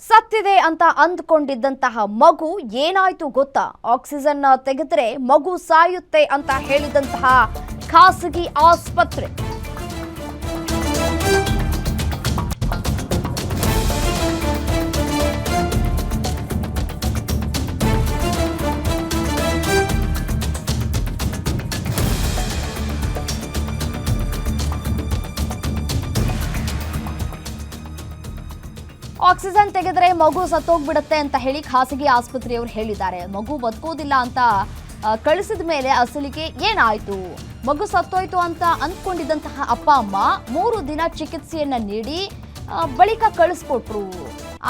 ಸತ್ತಿದೆ ಅಂತ ಅಂದ್ಕೊಂಡಿದ್ದಂತಹ ಮಗು ಏನಾಯ್ತು ಗೊತ್ತಾ? ಆಕ್ಸಿಜನ್ ತೆಗೆದ್ರೆ ಮಗು ಸಾಯುತ್ತೆ ಅಂತ ಹೇಳಿದಂತಹ ಖಾಸಗಿ ಆಸ್ಪತ್ರೆ ಆಕ್ಸಿಜನ್ ತೆಗೆದ್ರೆ ಮಗು ಸತ್ತೋಗ್ಬಿಡುತ್ತೆ ಅಂತ ಹೇಳಿ ಖಾಸಗಿ ಆಸ್ಪತ್ರೆಯವರು ಹೇಳಿದ್ದಾರೆ. ಮಗು ಬದುಕೋದಿಲ್ಲ ಅಂತ ಕಳಿಸಿದ ಮೇಲೆ ಅಸಲಿಗೆ ಏನಾಯ್ತು? ಮಗು ಸತ್ತೋಯ್ತು ಅಂತ ಅಂದ್ಕೊಂಡಿದ್ದಂತಹ ಅಪ್ಪ ಅಮ್ಮ 3 ದಿನ ಚಿಕಿತ್ಸೆಯನ್ನ ನೀಡಿ ಬಳಿಕ ಕಳಿಸ್ಕೊಟ್ರು.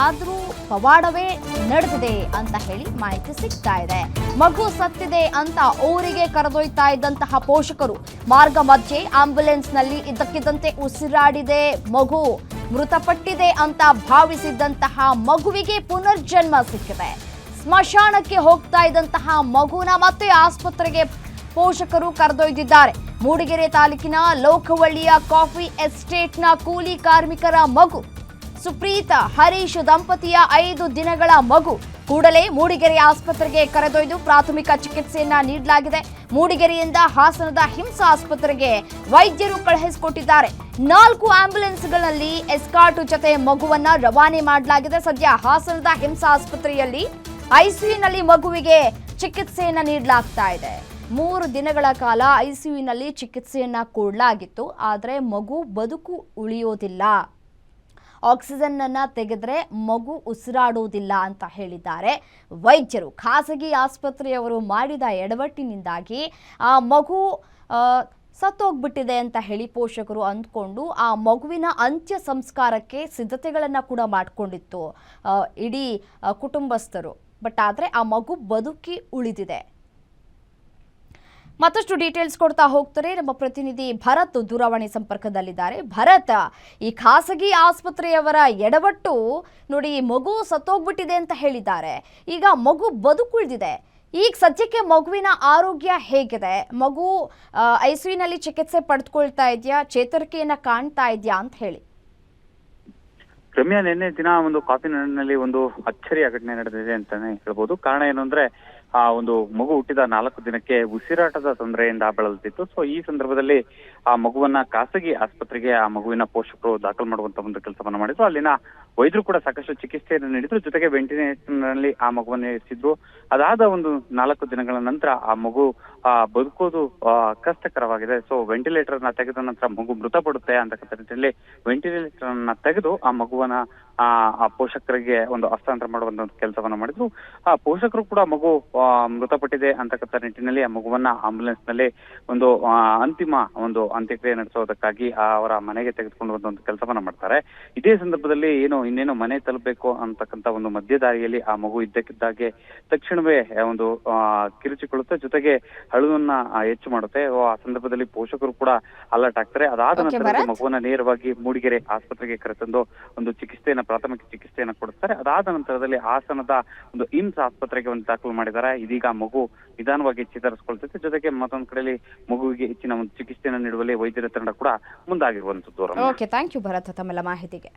ಆದ್ರೂ ಪವಾಡವೇ ನಡೆದಿದೆ ಅಂತ ಹೇಳಿ ಮಾಹಿತಿ ಸಿಗ್ತಾ ಇದೆ. ಮಗು ಸತ್ತಿದೆ ಅಂತ ಊರಿಗೆ ಕರೆದೊಯ್ತಾ ಇದ್ದಂತಹ ಪೋಷಕರು ಮಾರ್ಗ ಮಧ್ಯೆ ಆಂಬ್ಯುಲೆನ್ಸ್ ನಲ್ಲಿ ಇದ್ದಕ್ಕಿದ್ದಂತೆ ಉಸಿರಾಡಿದೆ ಮಗು. ಮೃತಪಟ್ಟಿದೆ ಅಂತ ಭಾವಿಸಿದ್ದಂತಹ ಮಗುವಿಗೆ ಪುನರ್ಜನ್ಮ ಸಿಕ್ಕಿದೆ. ಸ್ಮಶಾನಕ್ಕೆ ಹೋಗ್ತಾ ಇದ್ದಂತಹ ಮಗುನ ಮತ್ತೆ ಆಸ್ಪತ್ರೆಗೆ ಪೋಷಕರು ಕರೆದೊಯ್ದಿದ್ದಾರೆ. ಮೂಡಿಗೆರೆ ತಾಲೂಕಿನ ಲೋಕವಳ್ಳಿಯ ಕಾಫಿ ಎಸ್ಟೇಟ್ನ ಕೂಲಿ ಕಾರ್ಮಿಕರ ಮಗು ಸುಪ್ರೀತ ಹರೀಶ್ ದಂಪತಿಯ 5 ದಿನಗಳ ಮಗು ಕೂಡಲೇ ಮೂಡಿಗೆರೆ ಆಸ್ಪತ್ರೆಗೆ ಕರೆದೊಯ್ದು ಪ್ರಾಥಮಿಕ ಚಿಕಿತ್ಸೆಯನ್ನ ನೀಡಲಾಗಿದೆ. ಮೂಡಿಗೆರೆಯಿಂದ ಹಾಸನದ ಹಿಮ್ಸ್ ಆಸ್ಪತ್ರೆಗೆ ವೈದ್ಯರು ಕಳುಹಿಸಿಕೊಟ್ಟಿದ್ದಾರೆ. 4 ಆಂಬ್ಯುಲೆನ್ಸ್ಗಳಲ್ಲಿ ಎಸ್ಕಾರ್ಟ್ ಜೊತೆ ಮಗುವನ್ನ ರವಾನೆ ಮಾಡಲಾಗಿದೆ. ಸದ್ಯ ಹಾಸನದ ಹಿಮ್ಸ್ ಆಸ್ಪತ್ರೆಯಲ್ಲಿ ಐಸಿಯುನಲ್ಲಿ ಮಗುವಿಗೆ ಚಿಕಿತ್ಸೆಯನ್ನ ನೀಡಲಾಗ್ತಾ ಇದೆ. 3 ದಿನಗಳ ಕಾಲ ಐಸಿಯುನಲ್ಲಿ ಚಿಕಿತ್ಸೆಯನ್ನ ಕೊಡಲಾಗಿತ್ತು. ಆದರೆ ಮಗು ಬದುಕು ಉಳಿಯೋದಿಲ್ಲ, ಆಕ್ಸಿಜನ್ ಅನ್ನ ತೆಗೆದ್ರೆ ಮಗು ಉಸಿರಾಡೋದಿಲ್ಲ ಅಂತ ಹೇಳಿದ್ದಾರೆ ವೈದ್ಯರು. ಖಾಸಗಿ ಆಸ್ಪತ್ರೆಯವರು ಮಾಡಿದ ಎಡವಟ್ಟಿನಿಂದಾಗಿ ಆ ಮಗು ಸತ್ತೋಗ್ಬಿಟ್ಟಿದೆ ಅಂತ ಹೇಳಿ ಪೋಷಕರು ಅಂದ್ಕೊಂಡು ಆ ಮಗುವಿನ ಅಂತ್ಯ ಸಂಸ್ಕಾರಕ್ಕೆ ಸಿದ್ಧತೆಗಳನ್ನು ಕೂಡ ಮಾಡಿಕೊಂಡಿತ್ತು ಇಡೀ ಕುಟುಂಬಸ್ಥರು. ಬಟ್ ಆದರೆ ಆ ಮಗು ಬದುಕಿ ಉಳಿದಿದೆ. ಮತ್ತಷ್ಟು ಡೀಟೇಲ್ಸ್ ಕೊಡ್ತಾ ಹೋಗ್ತಾರೆ ನಮ್ಮ ಪ್ರತಿನಿಧಿ ಭರತ್ ದೂರವಾಣಿ ಸಂಪರ್ಕದಲ್ಲಿದ್ದಾರೆ. ಭರತ್, ಈ ಖಾಸಗಿ ಆಸ್ಪತ್ರೆಯವರ ಎಡವಟ್ಟು ನೋಡಿ, ಮಗು ಸತ್ತೋಗ್ಬಿಟ್ಟಿದೆ ಅಂತ ಹೇಳಿದ್ದಾರೆ. ಈಗ ಮಗು ಬದುಕುಳಿದಿದೆ. ಈಗ ಸದ್ಯಕ್ಕೆ ಮಗುವಿನ ಆರೋಗ್ಯ ಹೇಗಿದೆ? ಮಗು ಐಸಿಯುನಲ್ಲಿ ಚಿಕಿತ್ಸೆ ಪಡೆದುಕೊಳ್ತಾ ಇದೆಯಾ? ಚೇತರಿಕೆಯನ್ನ ಕಾಣ್ತಾ ಇದೆಯಾ ಅಂತ ಹೇಳಿ. ರಮ್ಯಾ, ನಿನ್ನೆ ದಿನ ಒಂದು ಕಾಫಿ ನಾಡಿನಲ್ಲಿ ಒಂದು ಅಚ್ಚರಿಯ ಘಟನೆ ನಡೆದಿದೆ ಅಂತಾನೆ ಹೇಳ್ಬೋದು. ಕಾರಣ ಏನು ಅಂದ್ರೆ ಆ ಒಂದು ಮಗು ಹುಟ್ಟಿದ 4 ದಿನಕ್ಕೆ ಉಸಿರಾಟದ ತೊಂದರೆಯಿಂದ ಬಳಲುತ್ತಿತ್ತು. ಸೊ ಈ ಸಂದರ್ಭದಲ್ಲಿ ಆ ಮಗುವನ್ನ ಖಾಸಗಿ ಆಸ್ಪತ್ರೆಗೆ ಆ ಮಗುವಿನ ಪೋಷಕರು ದಾಖಲು ಮಾಡುವಂತ ಒಂದು ಕೆಲಸವನ್ನ ಮಾಡಿದ್ರು. ಅಲ್ಲಿನ ವೈದ್ಯರು ಕೂಡ ಸಾಕಷ್ಟು ಚಿಕಿತ್ಸೆಯನ್ನು ನೀಡಿದ್ರು. ಜೊತೆಗೆ ವೆಂಟಿಲೇಟರ್ ನಲ್ಲಿ ಆ ಮಗುವನ್ನ ಇರಿಸಿದ್ರು. ಅದಾದ ಒಂದು 4 ದಿನಗಳ ನಂತರ ಆ ಮಗು ಬದುಕೋದು ಕಷ್ಟಕರವಾಗಿದೆ. ಸೊ ವೆಂಟಿಲೇಟರ್ ನ ತೆಗೆದ ನಂತರ ಮಗು ಮೃತಪಡುತ್ತೆ ಅಂತಕ್ಕಂಥ ನಿಟ್ಟಿನಲ್ಲಿ ವೆಂಟಿಲೇಟರ್ ನ ತೆಗೆದು ಆ ಮಗುವನ್ನ ಆ ಪೋಷಕರಿಗೆ ಒಂದು ಹಸ್ತಾಂತರ ಮಾಡುವಂತ ಒಂದು ಕೆಲಸವನ್ನ ಮಾಡಿದ್ರು. ಆ ಪೋಷಕರು ಕೂಡ ಮಗು ಮೃತಪಟ್ಟಿದೆ ಅಂತಕ್ಕಂಥ ನಿಟ್ಟಿನಲ್ಲಿ ಆ ಮಗುವನ್ನ ಆಂಬ್ಯುಲೆನ್ಸ್ ನಲ್ಲಿ ಒಂದು ಅಂತಿಮ ಒಂದು ಅಂತ್ಯಕ್ರಿಯೆ ನಡೆಸೋದಕ್ಕಾಗಿ ಅವರ ಮನೆಗೆ ತೆಗೆದುಕೊಂಡು ಒಂದು ಕೆಲಸವನ್ನ ಮಾಡ್ತಾರೆ. ಇದೇ ಸಂದರ್ಭದಲ್ಲಿ ಇನ್ನೇನು ಮನೆ ತಲುಪಬೇಕು ಅಂತಕ್ಕಂಥ ಒಂದು ಮಧ್ಯದಾರಿಯಲ್ಲಿ ಆ ಮಗು ಇದ್ದಕ್ಕಿದ್ದಾಗೆ ತಕ್ಷಣವೇ ಒಂದು ಕಿರುಚಿಕೊಳ್ಳುತ್ತೆ. ಜೊತೆಗೆ ಅಳುವನ್ನ ಹೆಚ್ಚು ಮಾಡುತ್ತೆ. ಆ ಸಂದರ್ಭದಲ್ಲಿ ಪೋಷಕರು ಕೂಡ ಅಲರ್ಟ್ ಆಗ್ತಾರೆ. ಅದಾದ ನಂತರ ಮಗುವನ್ನ ನೇರವಾಗಿ ಮೂಡಿಗೆರೆ ಆಸ್ಪತ್ರೆಗೆ ಕರೆತಂದು ಒಂದು ಪ್ರಾಥಮಿಕ ಚಿಕಿತ್ಸೆಯನ್ನು ಕೊಡುತ್ತಾರೆ. ಅದಾದ ನಂತರದಲ್ಲಿ ಹಾಸನದ ಒಂದು ಇಮ್ಸ್ ಆಸ್ಪತ್ರೆಗೆ ಒಂದು ದಾಖಲು ಮಾಡಿದ್ದಾರೆ. ಇದೀಗ ಮಗು ನಿಧಾನವಾಗಿ ಚೇತರಿಸಿಕೊಳ್ತೈತೆ. ಜೊತೆಗೆ ಮತ್ತೊಂದು ಕಡೆಯಲ್ಲಿ ಮಗುವಿಗೆ ಹೆಚ್ಚಿನ ಒಂದು ಚಿಕಿತ್ಸೆಯನ್ನು ನೀಡುವಲ್ಲಿ ವೈದ್ಯರ ತಂಡ ಕೂಡ ಮುಂದಾಗಿರುವಂತದ್ದು. ಓಕೆ, ಥ್ಯಾಂಕ್ ಯು ಭರತ್ ತಮ್ಮೆಲ್ಲ ಮಾಹಿತಿಗೆ.